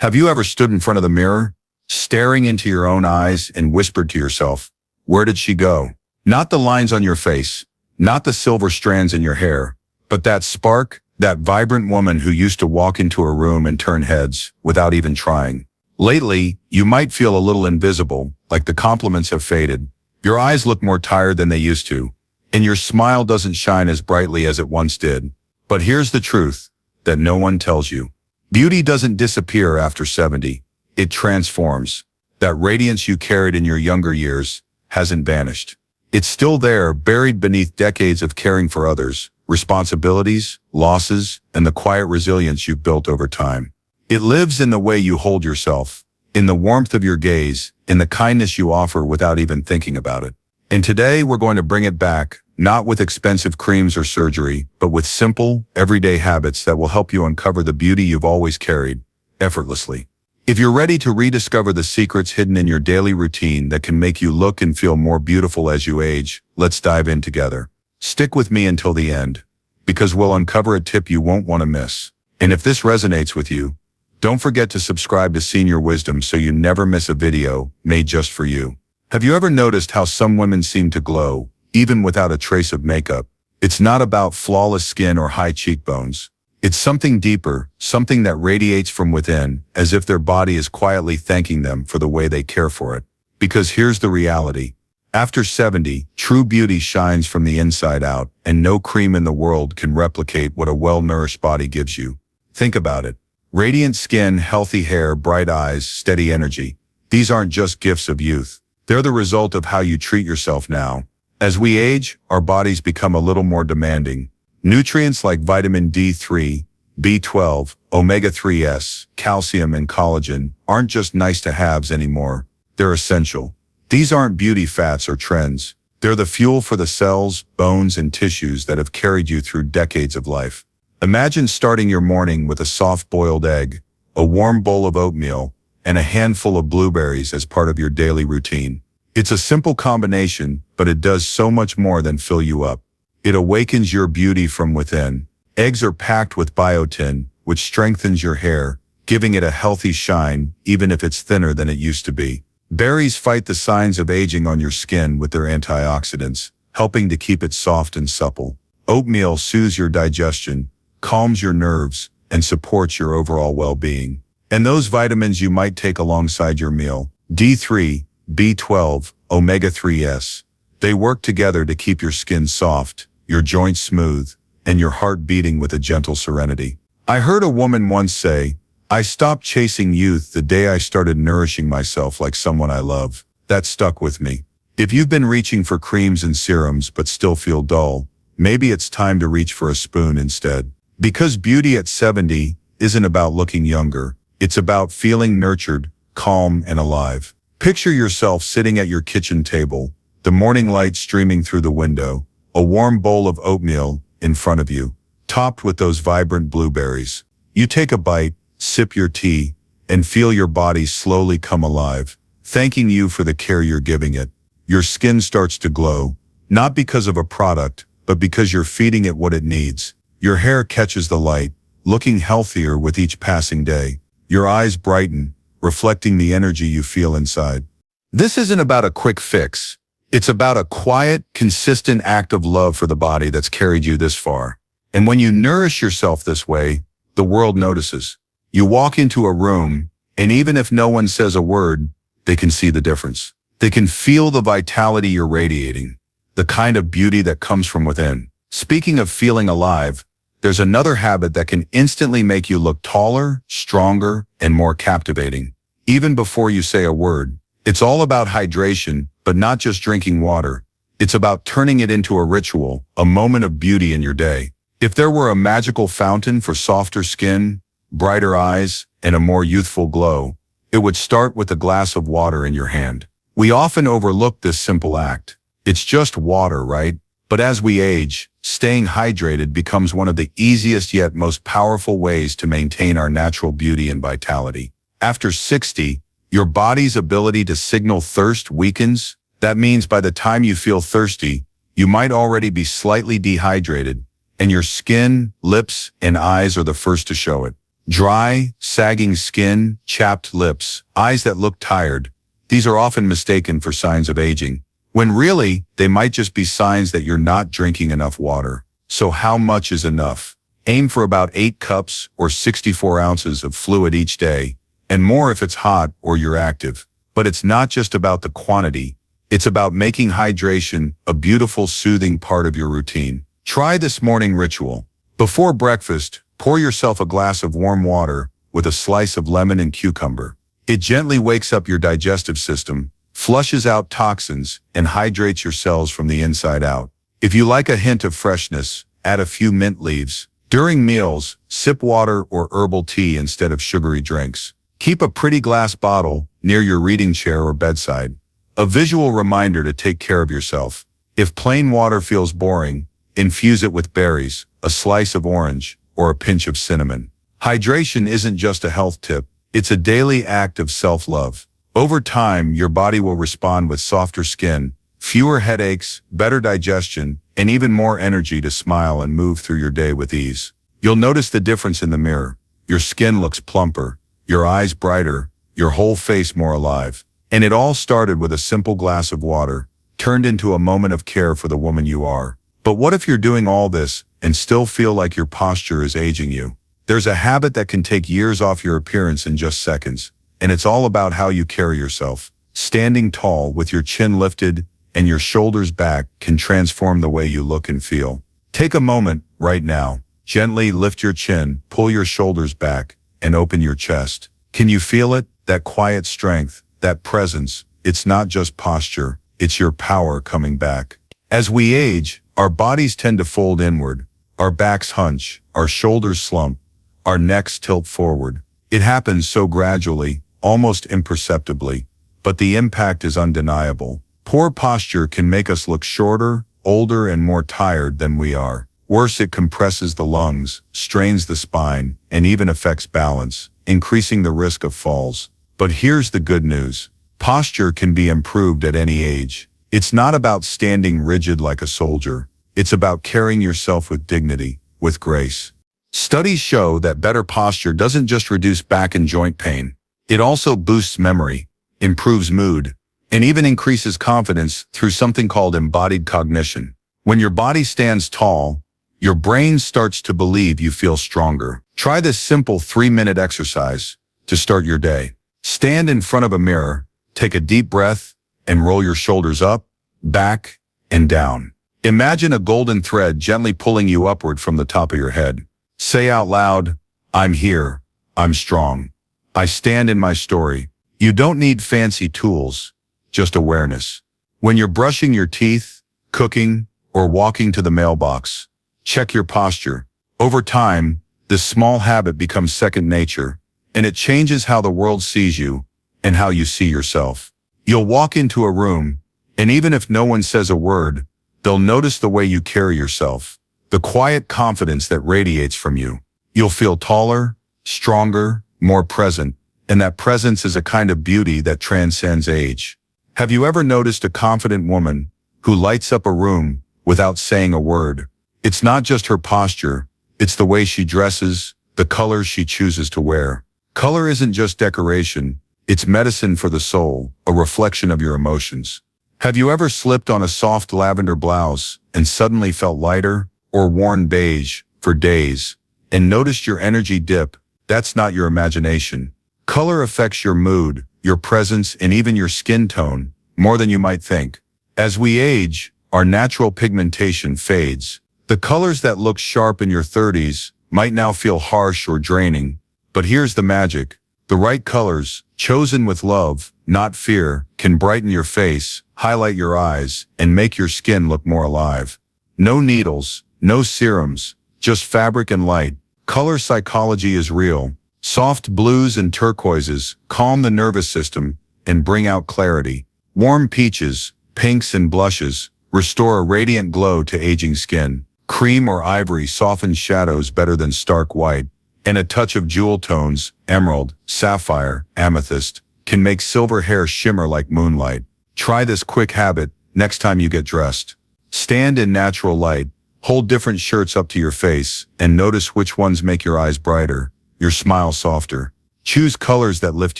Have you ever stood in front of the mirror, staring into your own eyes and whispered to yourself, "Where did she go?" Not the lines on your face, not the silver strands in your hair, but that spark, that vibrant woman who used to walk into a room and turn heads without even trying. Lately, you might feel a little invisible, like the compliments have faded. Your eyes look more tired than they used to, and your smile doesn't shine as brightly as it once did. But here's the truth that no one tells you. Beauty doesn't disappear after 70. It transforms. That radiance you carried in your younger years hasn't vanished. It's still there, buried beneath decades of caring for others, responsibilities, losses, and the quiet resilience you've built over time. It lives in the way you hold yourself, in the warmth of your gaze, in the kindness you offer without even thinking about it. And today we're going to bring it back, not with expensive creams or surgery, but with simple, everyday habits that will help you uncover the beauty you've always carried, effortlessly. If you're ready to rediscover the secrets hidden in your daily routine that can make you look and feel more beautiful as you age, let's dive in together. Stick with me until the end, because we'll uncover a tip you won't want to miss. And if this resonates with you, don't forget to subscribe to Senior Wisdom so you never miss a video made just for you. Have you ever noticed how some women seem to glow, even without a trace of makeup? It's not about flawless skin or high cheekbones. It's something deeper, something that radiates from within, as if their body is quietly thanking them for the way they care for it. Because here's the reality. After 70, true beauty shines from the inside out, and no cream in the world can replicate what a well-nourished body gives you. Think about it. Radiant skin, healthy hair, bright eyes, steady energy. These aren't just gifts of youth. They're the result of how you treat yourself now. As we age, our bodies become a little more demanding. Nutrients like vitamin D3, B12, omega-3s, calcium, and collagen aren't just nice-to-haves anymore. They're essential. These aren't beauty fats or trends. They're the fuel for the cells, bones, and tissues that have carried you through decades of life. Imagine starting your morning with a soft boiled egg, a warm bowl of oatmeal, and a handful of blueberries as part of your daily routine. It's a simple combination, but it does so much more than fill you up. It awakens your beauty from within. Eggs are packed with biotin, which strengthens your hair, giving it a healthy shine, even if it's thinner than it used to be. Berries fight the signs of aging on your skin with their antioxidants, helping to keep it soft and supple. Oatmeal soothes your digestion, calms your nerves, and supports your overall well-being. And those vitamins you might take alongside your meal, D3, B12, omega-3s, they work together to keep your skin soft, your joints smooth, and your heart beating with a gentle serenity. I heard a woman once say, "I stopped chasing youth the day I started nourishing myself like someone I love." That stuck with me. If you've been reaching for creams and serums but still feel dull, maybe it's time to reach for a spoon instead. Because beauty at 70 isn't about looking younger. It's about feeling nurtured, calm, and alive. Picture yourself sitting at your kitchen table, the morning light streaming through the window, a warm bowl of oatmeal in front of you, topped with those vibrant blueberries. You take a bite, sip your tea, and feel your body slowly come alive, thanking you for the care you're giving it. Your skin starts to glow, not because of a product, but because you're feeding it what it needs. Your hair catches the light, looking healthier with each passing day. Your eyes brighten, reflecting the energy you feel inside. This isn't about a quick fix. It's about a quiet, consistent act of love for the body that's carried you this far. And when you nourish yourself this way, the world notices. You walk into a room, and even if no one says a word, they can see the difference. They can feel the vitality you're radiating, the kind of beauty that comes from within. Speaking of feeling alive, there's another habit that can instantly make you look taller, stronger, and more captivating. Even before you say a word. It's all about hydration, but not just drinking water. It's about turning it into a ritual, a moment of beauty in your day. If there were a magical fountain for softer skin, brighter eyes, and a more youthful glow, it would start with a glass of water in your hand. We often overlook this simple act. It's just water, right? But as we age, staying hydrated becomes one of the easiest yet most powerful ways to maintain our natural beauty and vitality. After 60, your body's ability to signal thirst weakens. That means by the time you feel thirsty, you might already be slightly dehydrated, and your skin, lips, and eyes are the first to show it. Dry, sagging skin, chapped lips, eyes that look tired. These are often mistaken for signs of aging, when really, they might just be signs that you're not drinking enough water. So how much is enough? Aim for about 8 cups or 64 ounces of fluid each day, and more if it's hot or you're active. But it's not just about the quantity. It's about making hydration a beautiful, soothing part of your routine. Try this morning ritual. Before breakfast, pour yourself a glass of warm water with a slice of lemon and cucumber. It gently wakes up your digestive system, flushes out toxins, and hydrates your cells from the inside out. If you like a hint of freshness, add a few mint leaves. During meals, sip water or herbal tea instead of sugary drinks. Keep a pretty glass bottle near your reading chair or bedside. A visual reminder to take care of yourself. If plain water feels boring, infuse it with berries, a slice of orange, or a pinch of cinnamon. Hydration isn't just a health tip, it's a daily act of self-love. Over time, your body will respond with softer skin, fewer headaches, better digestion, and even more energy to smile and move through your day with ease. You'll notice the difference in the mirror. Your skin looks plumper, your eyes brighter, your whole face more alive. And it all started with a simple glass of water, turned into a moment of care for the woman you are. But what if you're doing all this and still feel like your posture is aging you? There's a habit that can take years off your appearance in just seconds, and it's all about how you carry yourself. Standing tall with your chin lifted and your shoulders back can transform the way you look and feel. Take a moment right now. Gently lift your chin, pull your shoulders back, and open your chest. Can you feel it? That quiet strength, that presence. It's not just posture, it's your power coming back. As we age, our bodies tend to fold inward, our backs hunch, our shoulders slump, our necks tilt forward. It happens so gradually, almost imperceptibly, but the impact is undeniable. Poor posture can make us look shorter, older, and more tired than we are. Worse, it compresses the lungs, strains the spine, and even affects balance, increasing the risk of falls. But here's the good news. Posture can be improved at any age. It's not about standing rigid like a soldier. It's about carrying yourself with dignity, with grace. Studies show that better posture doesn't just reduce back and joint pain. It also boosts memory, improves mood, and even increases confidence through something called embodied cognition. When your body stands tall, your brain starts to believe you feel stronger. Try this simple 3-minute exercise to start your day. Stand in front of a mirror, take a deep breath, and roll your shoulders up, back, and down. Imagine a golden thread gently pulling you upward from the top of your head. Say out loud, I'm here, I'm strong. I stand in my story. You don't need fancy tools, just awareness. When you're brushing your teeth, cooking, or walking to the mailbox, check your posture. Over time, this small habit becomes second nature, and it changes how the world sees you and how you see yourself. You'll walk into a room, and even if no one says a word, they'll notice the way you carry yourself, the quiet confidence that radiates from you. You'll feel taller, stronger, more present, and that presence is a kind of beauty that transcends age. Have you ever noticed a confident woman who lights up a room without saying a word? It's not just her posture, it's the way she dresses, the colors she chooses to wear. Color isn't just decoration, it's medicine for the soul, a reflection of your emotions. Have you ever slipped on a soft lavender blouse and suddenly felt lighter, or worn beige for days and noticed your energy dip? That's not your imagination. Color affects your mood, your presence, and even your skin tone more than you might think. As we age, our natural pigmentation fades. The colors that look sharp in your 30s might now feel harsh or draining. But here's the magic. The right colors, chosen with love, not fear, can brighten your face, highlight your eyes, and make your skin look more alive. No needles, no serums, just fabric and light. Color psychology is real. Soft blues and turquoises calm the nervous system and bring out clarity. Warm peaches, pinks, and blushes restore a radiant glow to aging skin. Cream or ivory softens shadows better than stark white. And a touch of jewel tones, emerald, sapphire, amethyst, can make silver hair shimmer like moonlight. Try this quick habit next time you get dressed. Stand in natural light, hold different shirts up to your face, and notice which ones make your eyes brighter, your smile softer. Choose colors that lift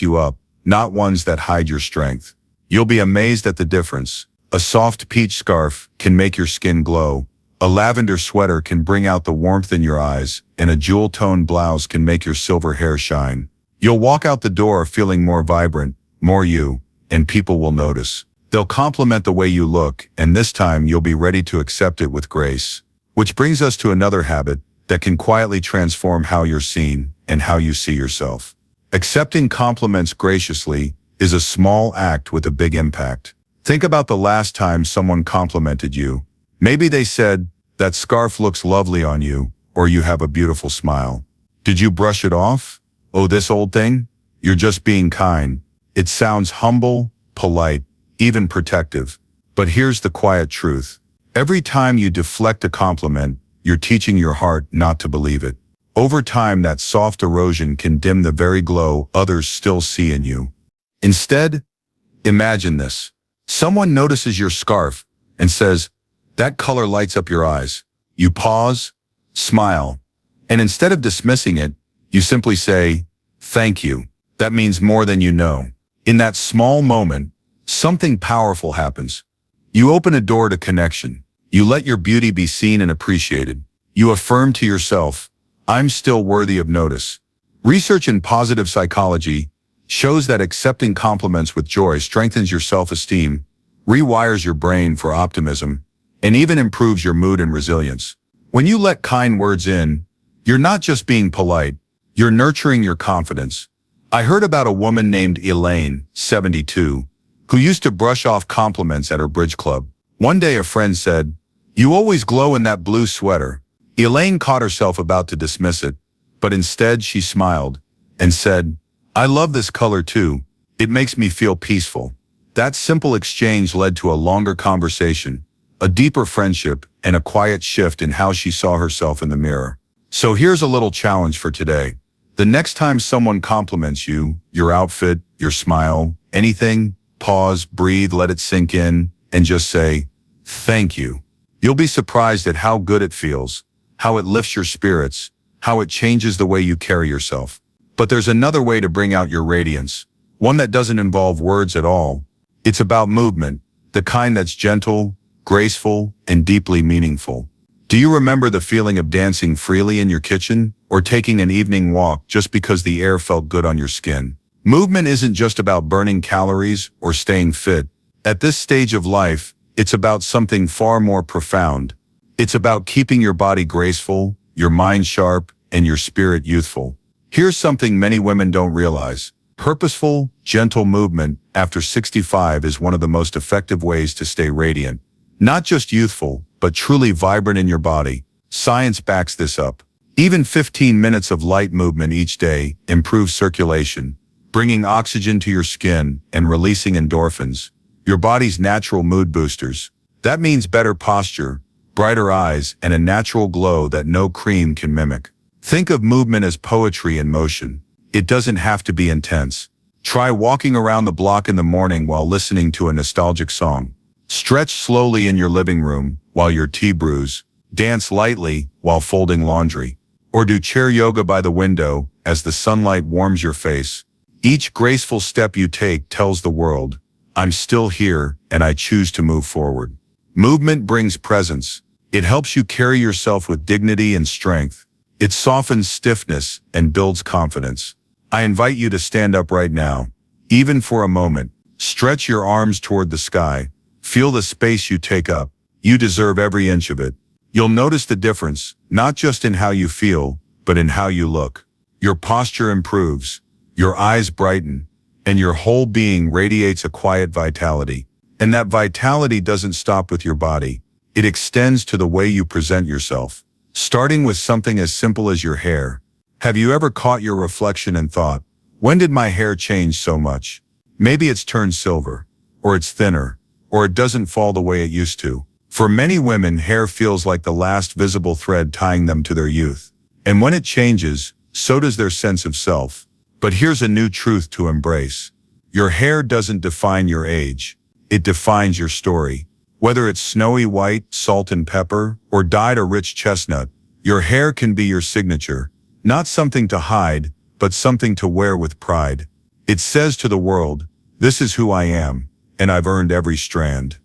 you up, not ones that hide your strength. You'll be amazed at the difference. A soft peach scarf can make your skin glow. A lavender sweater can bring out the warmth in your eyes, and a jewel-toned blouse can make your silver hair shine. You'll walk out the door feeling more vibrant, more you, and people will notice. They'll compliment the way you look, and this time you'll be ready to accept it with grace. Which brings us to another habit that can quietly transform how you're seen and how you see yourself. Accepting compliments graciously is a small act with a big impact. Think about the last time someone complimented you. Maybe they said, "That scarf looks lovely on you," or "You have a beautiful smile." Did you brush it off? "Oh, this old thing?" You're just being kind. It sounds humble, polite, even protective. But here's the quiet truth. Every time you deflect a compliment, you're teaching your heart not to believe it. Over time, that soft erosion can dim the very glow others still see in you. Instead, imagine this. Someone notices your scarf and says, "That color lights up your eyes." You pause, smile, and instead of dismissing it, you simply say, "Thank you." That means more than you know. In that small moment, something powerful happens. You open a door to connection. You let your beauty be seen and appreciated. You affirm to yourself, "I'm still worthy of notice." Research in positive psychology shows that accepting compliments with joy strengthens your self-esteem, rewires your brain for optimism, and even improves your mood and resilience. When you let kind words in, you're not just being polite, you're nurturing your confidence. I heard about a woman named Elaine, 72, who used to brush off compliments at her bridge club. One day a friend said, "You always glow in that blue sweater." Elaine caught herself about to dismiss it, but instead she smiled and said, "I love this color too. It makes me feel peaceful." That simple exchange led to a longer conversation, a deeper friendship, and a quiet shift in how she saw herself in the mirror. So here's a little challenge for today. The next time someone compliments you, your outfit, your smile, anything, pause, breathe, let it sink in, and just say, "Thank you." You'll be surprised at how good it feels, how it lifts your spirits, how it changes the way you carry yourself. But there's another way to bring out your radiance, one that doesn't involve words at all. It's about movement, the kind that's gentle, graceful, and deeply meaningful. Do you remember the feeling of dancing freely in your kitchen or taking an evening walk just because the air felt good on your skin? Movement isn't just about burning calories or staying fit. At this stage of life, it's about something far more profound. It's about keeping your body graceful, your mind sharp, and your spirit youthful. Here's something many women don't realize. Purposeful, gentle movement after 65 is one of the most effective ways to stay radiant. Not just youthful, but truly vibrant in your body. Science backs this up. Even 15 minutes of light movement each day improves circulation, bringing oxygen to your skin and releasing endorphins, your body's natural mood boosters. That means better posture, brighter eyes, and a natural glow that no cream can mimic. Think of movement as poetry in motion. It doesn't have to be intense. Try walking around the block in the morning while listening to a nostalgic song. Stretch slowly in your living room while your tea brews. Dance lightly while folding laundry. Or do chair yoga by the window as the sunlight warms your face. Each graceful step you take tells the world, "I'm still here and I choose to move forward." Movement brings presence. It helps you carry yourself with dignity and strength. It softens stiffness and builds confidence. I invite you to stand up right now, even for a moment. Stretch your arms toward the sky. Feel the space you take up. You deserve every inch of it. You'll notice the difference, not just in how you feel, but in how you look. Your posture improves, your eyes brighten, and your whole being radiates a quiet vitality. And that vitality doesn't stop with your body. It extends to the way you present yourself. Starting with something as simple as your hair. Have you ever caught your reflection and thought, "When did my hair change so much?" Maybe it's turned silver, or it's thinner, or it doesn't fall the way it used to. For many women, hair feels like the last visible thread tying them to their youth. And when it changes, so does their sense of self. But here's a new truth to embrace. Your hair doesn't define your age. It defines your story. Whether it's snowy white, salt and pepper, or dyed a rich chestnut, your hair can be your signature, Not something to hide, but something to wear with pride. It says to the world, this is who I am, and I've earned every strand.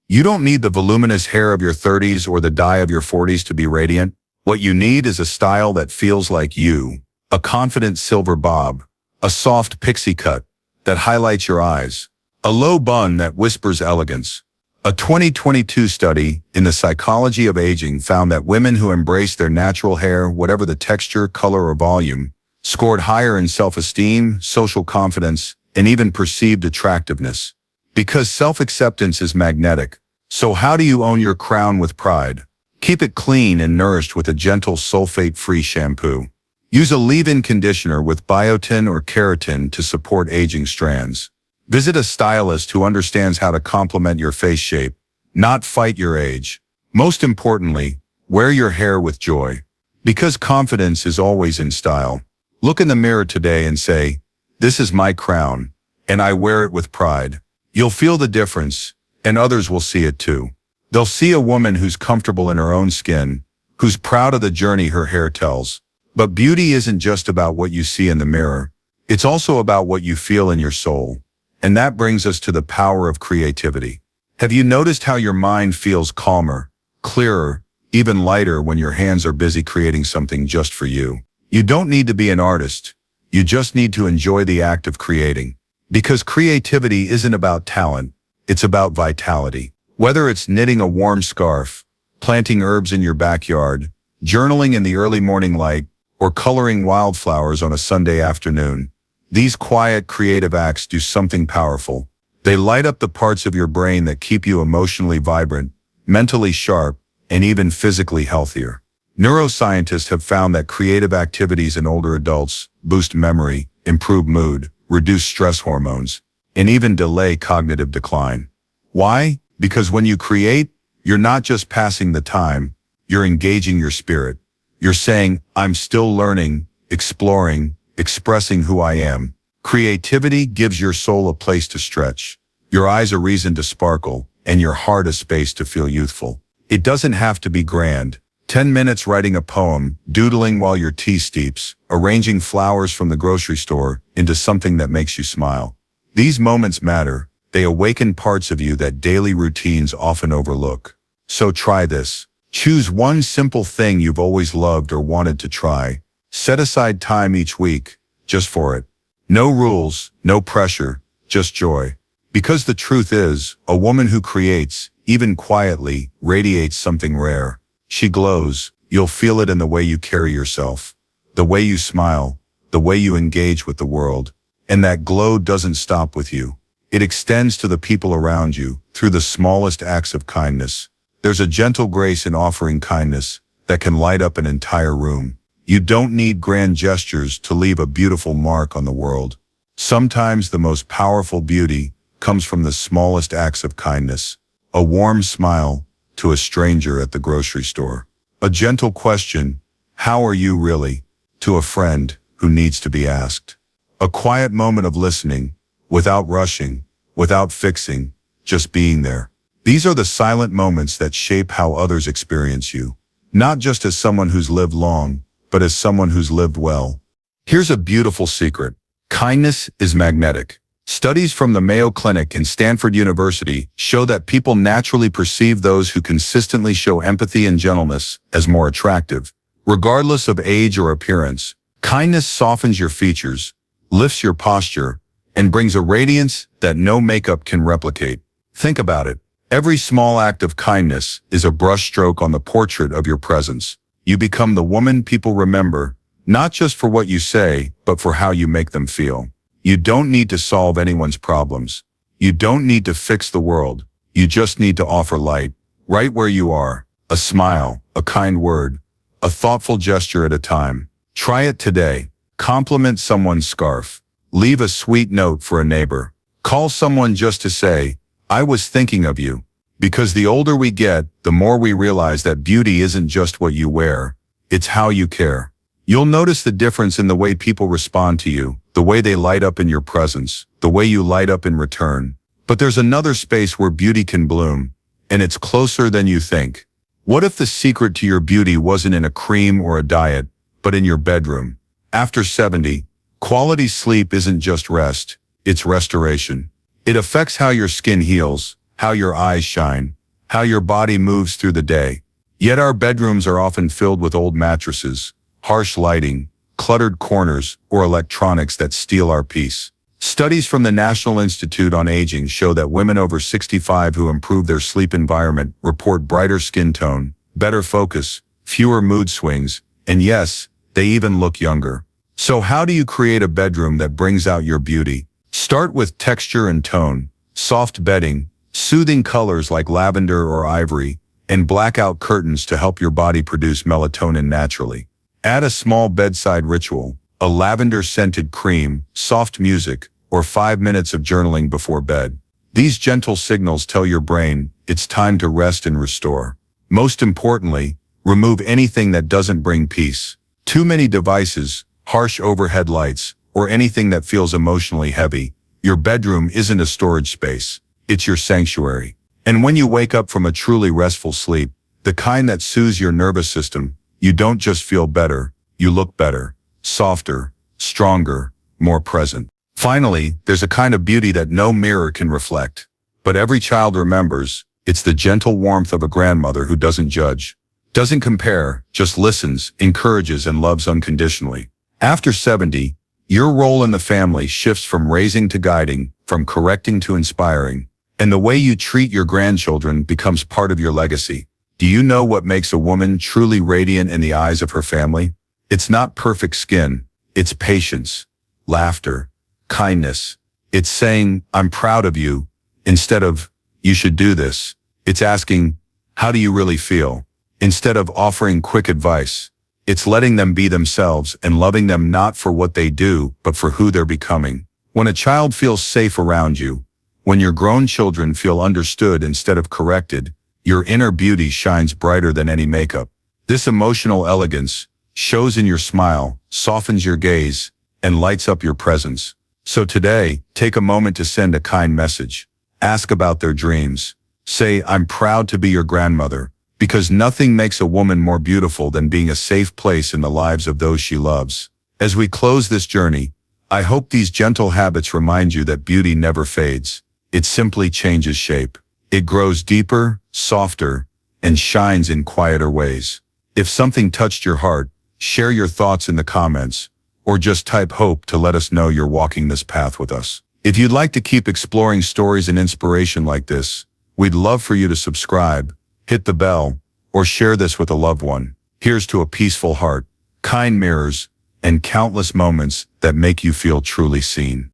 You don't need the voluminous hair of your 30s or the dye of your 40s to be radiant. What you need is a style that feels like you, a confident silver bob, a soft pixie cut that highlights your eyes, a low bun that whispers elegance. A 2022 study in the psychology of aging found that women who embraced their natural hair, whatever the texture, color, or volume, scored higher in self-esteem, social confidence, and even perceived attractiveness. Because self-acceptance is magnetic. So how do you own your crown with pride? Keep it clean and nourished with a gentle sulfate-free shampoo. Use a leave-in conditioner with biotin or keratin to support aging strands. Visit a stylist who understands how to complement your face shape, not fight your age. Most importantly, wear your hair with joy. Because confidence is always in style. Look in the mirror today and say, this is my crown, and I wear it with pride. You'll feel the difference, and others will see it too. They'll see a woman who's comfortable in her own skin, who's proud of the journey her hair tells. But beauty isn't just about what you see in the mirror. It's also about what you feel in your soul. And that brings us to the power of creativity. Have you noticed how your mind feels calmer, clearer, even lighter when your hands are busy creating something just for you? You don't need to be an artist. You just need to enjoy the act of creating. Because creativity isn't about talent, it's about vitality. Whether it's knitting a warm scarf, planting herbs in your backyard, journaling in the early morning light, or coloring wildflowers on a Sunday afternoon, these quiet, creative acts do something powerful. They light up the parts of your brain that keep you emotionally vibrant, mentally sharp, and even physically healthier. Neuroscientists have found that creative activities in older adults boost memory, improve mood, reduce stress hormones, and even delay cognitive decline. Why? Because when you create, you're not just passing the time, you're engaging your spirit. You're saying, I'm still learning, exploring, expressing who I am. Creativity gives your soul a place to stretch, your eyes a reason to sparkle, and your heart a space to feel youthful. It doesn't have to be grand. 10 minutes writing a poem, doodling while your tea steeps, arranging flowers from the grocery store into something that makes you smile. These moments matter. They awaken parts of you that daily routines often overlook. So try this. Choose one simple thing you've always loved or wanted to try. Set aside time each week, just for it. No rules, no pressure, just joy. Because the truth is, a woman who creates, even quietly, radiates something rare. She glows. You'll feel it in the way you carry yourself, the way you smile, the way you engage with the world. And that glow doesn't stop with you. It extends to the people around you through the smallest acts of kindness. There's a gentle grace in offering kindness that can light up an entire room. You don't need grand gestures to leave a beautiful mark on the world. Sometimes the most powerful beauty comes from the smallest acts of kindness. A warm smile to a stranger at the grocery store. A gentle question, how are you really, to a friend who needs to be asked. A quiet moment of listening, without rushing, without fixing, just being there. These are the silent moments that shape how others experience you. Not just as someone who's lived long, but as someone who's lived well. Here's a beautiful secret. Kindness is magnetic. Studies from the Mayo Clinic and Stanford University show that people naturally perceive those who consistently show empathy and gentleness as more attractive. Regardless of age or appearance, kindness softens your features, lifts your posture, and brings a radiance that no makeup can replicate. Think about it. Every small act of kindness is a brushstroke on the portrait of your presence. You become the woman people remember, not just for what you say, but for how you make them feel. You don't need to solve anyone's problems. You don't need to fix the world. You just need to offer light, right where you are. A smile, a kind word, a thoughtful gesture at a time. Try it today. Compliment someone's scarf. Leave a sweet note for a neighbor. Call someone just to say, I was thinking of you. Because the older we get, the more we realize that beauty isn't just what you wear, it's how you care. You'll notice the difference in the way people respond to you, the way they light up in your presence, the way you light up in return. But there's another space where beauty can bloom, and it's closer than you think. What if the secret to your beauty wasn't in a cream or a diet, but in your bedroom. After 70, quality sleep isn't just rest, it's restoration. It affects how your skin heals, how your eyes shine, how your body moves through the day. Yet our bedrooms are often filled with old mattresses, harsh lighting, cluttered corners, or electronics that steal our peace. Studies from the National Institute on Aging show that women over 65 who improve their sleep environment report brighter skin tone, better focus, fewer mood swings, and yes, they even look younger. So how do you create a bedroom that brings out your beauty? Start with texture and tone, soft bedding, soothing colors like lavender or ivory, and blackout curtains to help your body produce melatonin naturally. Add a small bedside ritual, a lavender-scented cream, soft music, or 5 minutes of journaling before bed. These gentle signals tell your brain it's time to rest and restore. Most importantly, remove anything that doesn't bring peace. Too many devices, harsh overhead lights, or anything that feels emotionally heavy. Your bedroom isn't a storage space, it's your sanctuary. And when you wake up from a truly restful sleep, the kind that soothes your nervous system, you don't just feel better, you look better, softer, stronger, more present. Finally, there's a kind of beauty that no mirror can reflect. But every child remembers, it's the gentle warmth of a grandmother who doesn't judge, doesn't compare, just listens, encourages, and loves unconditionally. After 70, your role in the family shifts from raising to guiding, from correcting to inspiring, and the way you treat your grandchildren becomes part of your legacy. Do you know what makes a woman truly radiant in the eyes of her family? It's not perfect skin, it's patience, laughter, kindness. It's saying, I'm proud of you, instead of, you should do this. It's asking, how do you really feel? Instead of offering quick advice. It's letting them be themselves and loving them not for what they do, but for who they're becoming. When a child feels safe around you, when your grown children feel understood instead of corrected, your inner beauty shines brighter than any makeup. This emotional elegance shows in your smile, softens your gaze, and lights up your presence. So today, take a moment to send a kind message. Ask about their dreams. Say, I'm proud to be your grandmother, because nothing makes a woman more beautiful than being a safe place in the lives of those she loves. As we close this journey, I hope these gentle habits remind you that beauty never fades. It simply changes shape. It grows deeper, softer, and shines in quieter ways. If something touched your heart, share your thoughts in the comments, or just type hope to let us know you're walking this path with us. If you'd like to keep exploring stories and inspiration like this, we'd love for you to subscribe, hit the bell, or share this with a loved one. Here's to a peaceful heart, kind mirrors, and countless moments that make you feel truly seen.